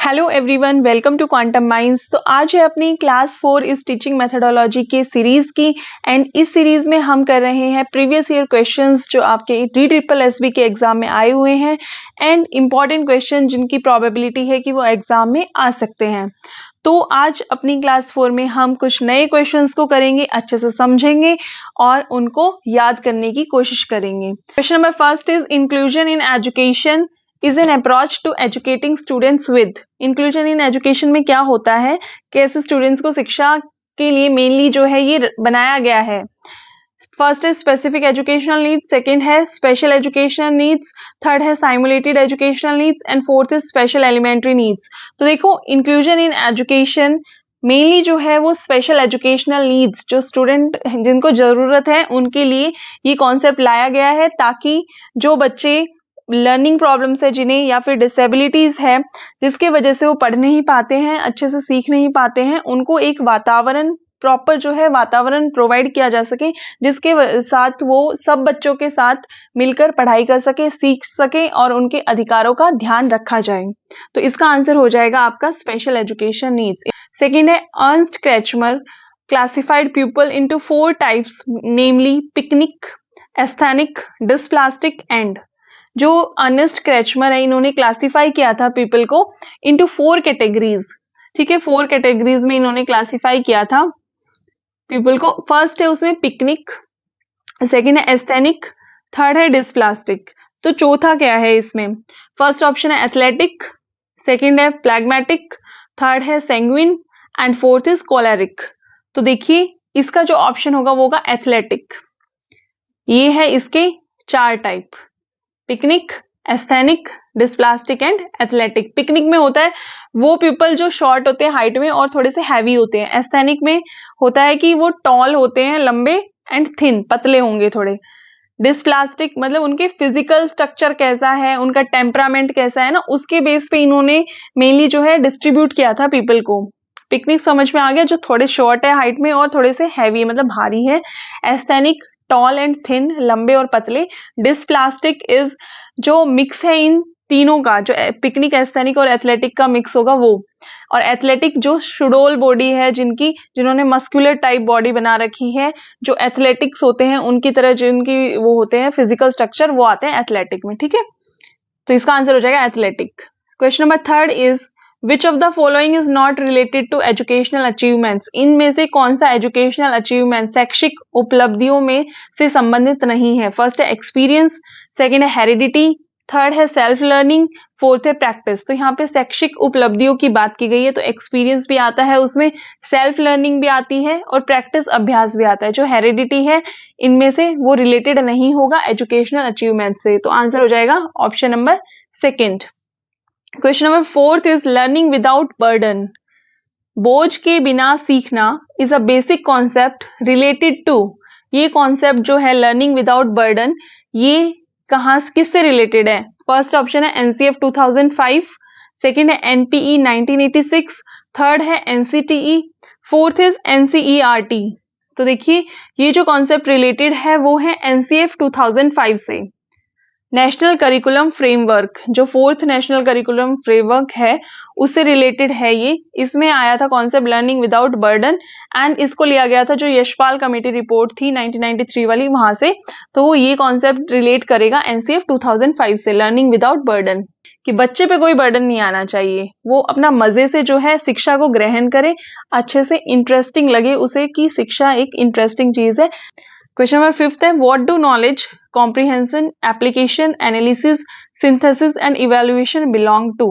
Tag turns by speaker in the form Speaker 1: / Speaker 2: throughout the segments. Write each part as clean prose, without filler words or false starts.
Speaker 1: Hello everyone, welcome to quantum minds. तो आज है अपनी क्लास 4 इस टीचिंग मेथोडोलॉजी के सीरीज की एंड इस सीरीज में हम कर रहे हैं प्रीवियस ईयर क्वेश्चंस जो आपके DSSB के एग्जाम में आए हुए हैं एंड इम्पॉर्टेंट क्वेश्चन जिनकी प्रोबेबिलिटी है कि वो एग्जाम में आ सकते हैं। तो आज अपनी क्लास 4 में हम कुछ नए क्वेश्चंस को करेंगे, अच्छे से समझेंगे और उनको याद करने की कोशिश करेंगे। Question number first is inclusion in education is an approach to educating students with. Inclusion in education में क्या होता है, कैसे स्टूडेंट्स को शिक्षा के लिए मेनली जो है ये बनाया गया है। फर्स्ट है स्पेसिफिक एजुकेशनल नीड्स, सेकंड है स्पेशल एजुकेशनल नीड्स, थर्ड है simulated educational needs and fourth is special elementary needs. तो देखो, इंक्लूजन इन एजुकेशन मेनली जो है वो स्पेशल एजुकेशनल नीड्स, जो स्टूडेंट जिनको जरूरत है उनके लिए ये कॉन्सेप्ट लाया गया है, ताकि जो बच्चे लर्निंग प्रॉब्लम्स है जिन्हें, या फिर डिसेबिलिटीज है जिसके वजह से वो पढ़ नहीं पाते हैं, अच्छे से सीख नहीं पाते हैं, उनको एक वातावरण प्रॉपर जो है वातावरण प्रोवाइड किया जा सके जिसके साथ वो सब बच्चों के साथ मिलकर पढ़ाई कर सके, सीख सके और उनके अधिकारों का ध्यान रखा जाए। तो इसका आंसर हो जाएगा आपका स्पेशल एजुकेशन नीड्स। सेकेंड है Ernst Kretschmer classified people into 4 types, namely pyknic, asthenic, dysplastic and. जो अर्नेस्ट क्रेचमर है इन्होंने क्लासिफाई किया था पीपल को इनटू 4 कैटेगरीज। ठीक है, 4 कैटेगरीज में इन्होंने क्लासिफाई किया था पीपल को। फर्स्ट है उसमें पिकनिक, सेकंड है एस्थेनिक, थर्ड है डिस्प्लास्टिक। तो चौथा क्या है इसमें? फर्स्ट ऑप्शन है एथलेटिक, सेकंड है प्लैग्मेटिक, थर्ड है sanguine and fourth is choleric. तो देखिए इसका जो ऑप्शन होगा वो होगा एथलेटिक। ये है इसके 4 type, picnic, asthenic, dysplastic and athletic. Picnic में होता है वो पीपल जो शॉर्ट होते हैं हाइट में और थोड़े से हैवी होते हैं। एस्थेनिक में होता है कि वो टॉल होते हैं, लंबे एंड थिन, पतले होंगे थोड़े। डिस्प्लास्टिक मतलब उनके फिजिकल स्ट्रक्चर कैसा है, उनका टेम्परामेंट कैसा है ना, उसके बेस पे इन्होंने मेनली जो है डिस्ट्रीब्यूट किया था पीपल को। पिकनिक समझ में आ गया, जो थोड़े शॉर्ट है हाइट में और थोड़े से हैवी मतलब भारी है। एस्थेनिक टॉल एंड थिन, लंबे और पतले। डिस्प्लास्टिक इज जो मिक्स है इन तीनों का, जो पिकनिक, एस्थेनिक और एथलेटिक का मिक्स होगा वो। और एथलेटिक जो शुडोल बॉडी है जिन्होंने मस्कुलर टाइप बॉडी बना रखी है, जो एथलेटिक्स होते हैं उनकी तरह जिनकी वो होते हैं फिजिकल स्ट्रक्चर, वो आते हैं एथलेटिक में। ठीक है, तो इसका आंसर हो जाएगा athletic. Question number third is which of the following is not related to educational achievements. इनमें से कौन सा एजुकेशनल अचीवमेंट, शैक्षिक उपलब्धियों में से संबंधित नहीं है? फर्स्ट है एक्सपीरियंस, सेकेंड है हेरिडिटी, थर्ड है सेल्फ लर्निंग, फोर्थ है प्रैक्टिस। तो यहाँ पे शैक्षिक उपलब्धियों की बात की गई है, तो एक्सपीरियंस भी आता है उसमें, सेल्फ लर्निंग भी आती है और प्रैक्टिस अभ्यास भी आता है। जो हेरिडिटी है इनमें से वो रिलेटेड नहीं होगा एजुकेशनल अचीवमेंट से, तो आंसर हो जाएगा option number second. Question number fourth is learning without burden. बोझ के बिना सीखना is a basic concept related to. ये कॉन्सेप्ट जो है लर्निंग विदाउट बर्डन, ये कहां किससे रिलेटेड है? फर्स्ट ऑप्शन है NCF 2005, सेकंड है NPE 1986, थर्ड है NCTE, फोर्थ इज NCERT। तो देखिए ये जो कॉन्सेप्ट रिलेटेड है वो है NCF 2005 से। नेशनल करिकुलम फ्रेमवर्क, जो फोर्थ नेशनल करिकुलम फ्रेमवर्क है उससे रिलेटेड है ये। इसमें आया था concept learning without burden and इसको लिया गया था जो यशपाल कमेटी रिपोर्ट थी 1993 वाली, वहां से। तो ये कॉन्सेप्ट रिलेट करेगा NCF 2005 से, लर्निंग विदाउट बर्डन, कि बच्चे पे कोई बर्डन नहीं आना चाहिए, वो अपना मजे से जो है शिक्षा को ग्रहण करे, अच्छे से इंटरेस्टिंग लगे उसे कि शिक्षा एक इंटरेस्टिंग चीज है। क्वेश्चन नंबर फिफ्थ है what do knowledge, comprehension, application, analysis, synthesis and evaluation belong to.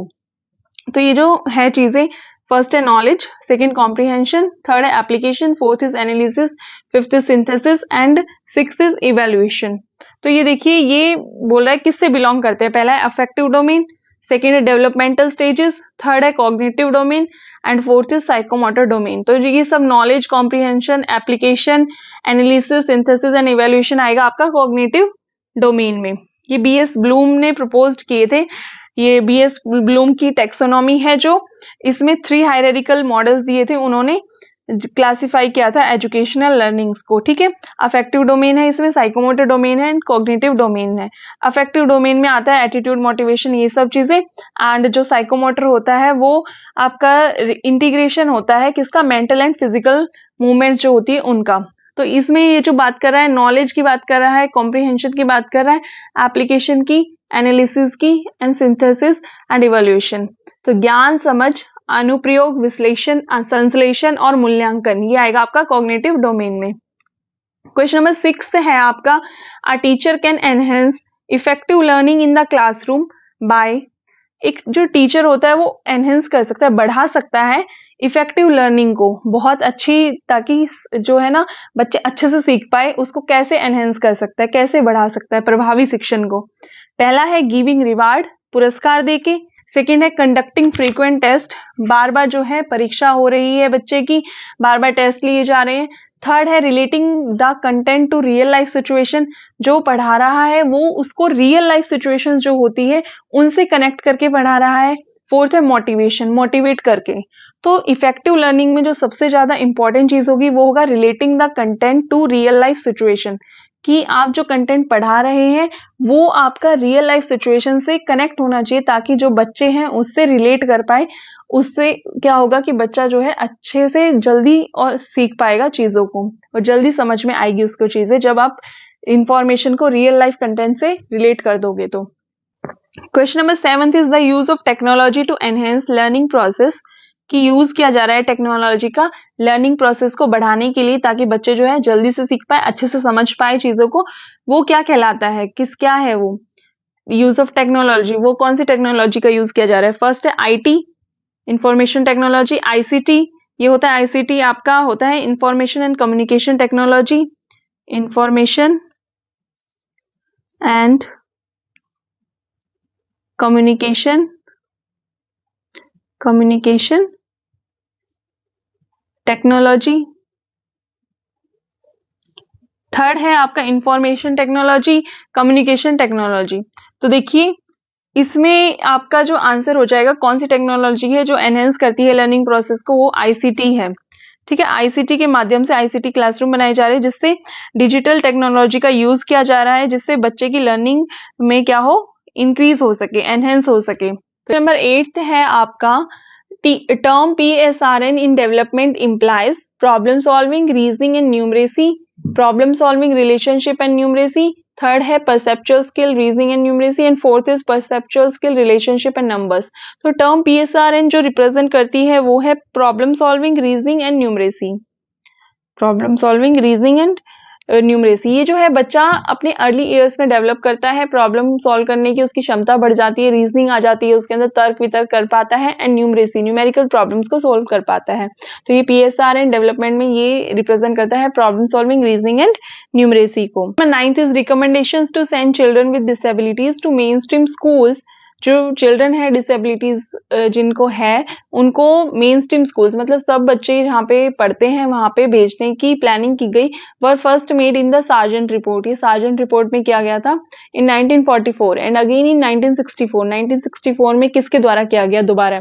Speaker 1: तो ये जो है चीजें, फर्स्ट है नॉलेज, सेकंड कॉम्प्रिहेंशन, थर्ड है application, fourth is analysis, fifth is synthesis and sixth is evaluation. तो ये देखिए ये बोल रहा है किससे बिलोंग करते हैं। पहला है अफेक्टिव डोमेन, सेकेंड है डेवलपमेंटल स्टेजेस, थर्ड है cognitive domain and fourth is psychomotor domain. तो ये सब knowledge, comprehension, application, analysis, synthesis and evaluation आएगा आपका कॉग्निटिव डोमेन में। ये BS ब्लूम ने प्रपोज्ड किए थे। ये BS ब्लूम की टेक्सोनॉमी है, जो इसमें 3 हायरार्किकल मॉडल्स दिए थे उन्होंने, क्लासिफाई किया था एजुकेशनल लर्निंग्स को, ठीक है। अफेक्टिव डोमेन है, इसमें साइकोमोटर डोमेन है एंड कॉग्निटिव डोमेन है। अफेक्टिव डोमेन में आता है एटीट्यूड, मोटिवेशन, ये सब चीजें। एंड जो साइकोमोटर होता है वो आपका इंटीग्रेशन होता है किसका, मेंटल एंड फिजिकल मूवमेंट जो होती है उनका। तो इसमें ये जो बात कर रहा है नॉलेज की बात कर रहा है, कॉम्प्रिहेंशन की बात कर रहा है, एप्लीकेशन की, एनालिसिस की एंड सिंथेसिस एंड इवैल्यूएशन। तो ज्ञान, समझ, अनुप्रयोग, विश्लेषण, संश्लेषण और मूल्यांकन, ये आएगा आपका कॉग्निटिव डोमेन में। क्वेश्चन नंबर 6 है आपका, a teacher can enhance effective learning in the classroom by, एक जो टीचर होता है वो एनहेंस कर सकता है, बढ़ा सकता है इफेक्टिव लर्निंग को बहुत अच्छी, ताकि जो है ना बच्चे अच्छे से सीख पाए, उसको कैसे एनहेंस कर सकता है, कैसे बढ़ा सकता है प्रभावी शिक्षण को। पहला है गिविंग रिवार्ड, पुरस्कार देके। सेकेंड है कंडक्टिंग फ्रीक्वेंट टेस्ट, बार बार जो है परीक्षा हो रही है बच्चे की, बार बार टेस्ट लिए जा रहे हैं। थर्ड है relating the content to real life situation, जो पढ़ा रहा है वो उसको रियल लाइफ सिचुएशंस जो होती है उनसे कनेक्ट करके पढ़ा रहा है। फोर्थ है मोटिवेशन, मोटिवेट करके। तो इफेक्टिव लर्निंग में जो सबसे ज्यादा इंपॉर्टेंट चीज होगी वो होगा relating the content to real life situation, कि आप जो कंटेंट पढ़ा रहे हैं वो आपका रियल लाइफ सिचुएशन से कनेक्ट होना चाहिए, ताकि जो बच्चे हैं उससे रिलेट कर पाए। उससे क्या होगा कि बच्चा जो है अच्छे से जल्दी और सीख पाएगा चीजों को, और जल्दी समझ में आएगी उसको चीजें, जब आप इंफॉर्मेशन को रियल लाइफ कंटेंट से रिलेट कर दोगे तो। Question number 7 is the use of technology to enhance learning process, कि यूज किया जा रहा है टेक्नोलॉजी का लर्निंग प्रोसेस को बढ़ाने के लिए, ताकि बच्चे जो है जल्दी से सीख पाए, अच्छे से समझ पाए चीजों को। वो क्या कहलाता है, क्या है वो यूज ऑफ टेक्नोलॉजी, वो कौन सी टेक्नोलॉजी का यूज किया जा रहा है। फर्स्ट है आईटी, इंफॉर्मेशन टेक्नोलॉजी। आईसीटी, ये होता है आईसीटी आपका होता है information and communication technology, information and communication technology. Third है आपका इंफॉर्मेशन टेक्नोलॉजी, कम्युनिकेशन टेक्नोलॉजी। तो देखिए इसमें आपका जो आंसर हो जाएगा कौन सी टेक्नोलॉजी है जो एनहेंस करती है लर्निंग प्रोसेस को, वो आईसीटी है, ठीक है। आईसीटी के माध्यम से आईसीटी क्लासरूम बनाए जा रहे हैं, जिससे डिजिटल टेक्नोलॉजी का यूज किया जा रहा है, जिससे बच्चे की लर्निंग में क्या हो, इंक्रीज हो सके, एनहेंस हो सके। तो नंबर 8 है आपका, term PSRN in development implies problem solving, reasoning and numeracy, problem solving, relationship and numeracy. Third है perceptual skill, reasoning and numeracy, and fourth is perceptual skill, relationship and numbers. तो term PSRN जो represent करती है वो है problem solving, reasoning and numeracy. Problem solving, reasoning and numeracy, ये जो है बच्चा अपने अर्ली ईयर्स में डेवलप करता है, प्रॉब्लम सॉल्व करने की उसकी क्षमता बढ़ जाती है, रीजनिंग आ जाती है उसके अंदर, तर्क वितर्क कर पाता है, एंड न्यूमरेसी, न्यूमेरिकल प्रॉब्लम्स को सॉल्व कर पाता है। तो ये PSRN डेवलपमेंट में ये रिप्रेजेंट करता है problem solving, reasoning and numeracy को। 9th is recommendations to send children with disabilities to main stream schools, जो चिल्ड्रन है डिसेबिलिटीज जिनको है उनको मेन स्ट्रीम स्कूल्स, मतलब सब बच्चे जहाँ पे पढ़ते हैं वहां पे भेजने की प्लानिंग की गई। वर first made in the sergeant report, ये सार्जेंट रिपोर्ट में किया गया था इन 1944 एंड अगेन इन 1964। 1964 में किसके द्वारा किया गया दोबारा।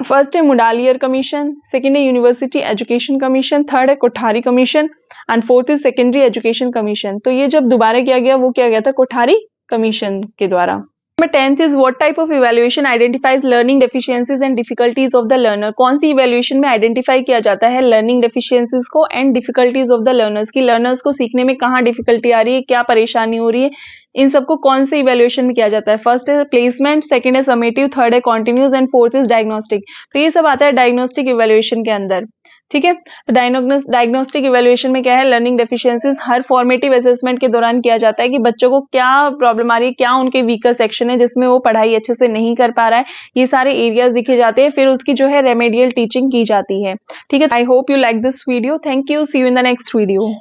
Speaker 1: फर्स्ट है मुडालियर कमीशन, सेकेंड है यूनिवर्सिटी एजुकेशन कमीशन, थर्ड है Kothari commission and fourth is secondary education commission. तो ये जब दोबारा किया गया वो किया गया था कोठारी कमीशन के द्वारा। Number 10th is what type of evaluation identifies learning deficiencies and difficulties of the learner, कौन सी evaluation में identify किया जाता है learning deficiencies को and difficulties of the learners, की learners को सीखने में कहाँ difficulty आ रही है, क्या परेशानी हो रही है, इन सबको कौन से इवेल्युएशन में किया जाता है। फर्स्ट है प्लेसमेंट, सेकंड है समेटिव, थर्ड है continuous and fourth is diagnostic. तो ये सब आता है डायग्नोस्टिक इवेल्युएशन के अंदर, ठीक है। तो डायग्नोस्टिक इवेल्युएशन में क्या है, लर्निंग डेफिशिएंसीज हर फॉर्मेटिव असेसमेंट के दौरान किया जाता है कि बच्चों को क्या प्रॉब्लम आ रही है, क्या उनके वीकर सेक्शन है जिसमें वो पढ़ाई अच्छे से नहीं कर पा रहा है, ये सारे एरियाज दिखे जाते हैं, फिर उसकी जो है रेमेडियल टीचिंग की जाती है, ठीक है। I hope you like this video, thank you, see you in the next video.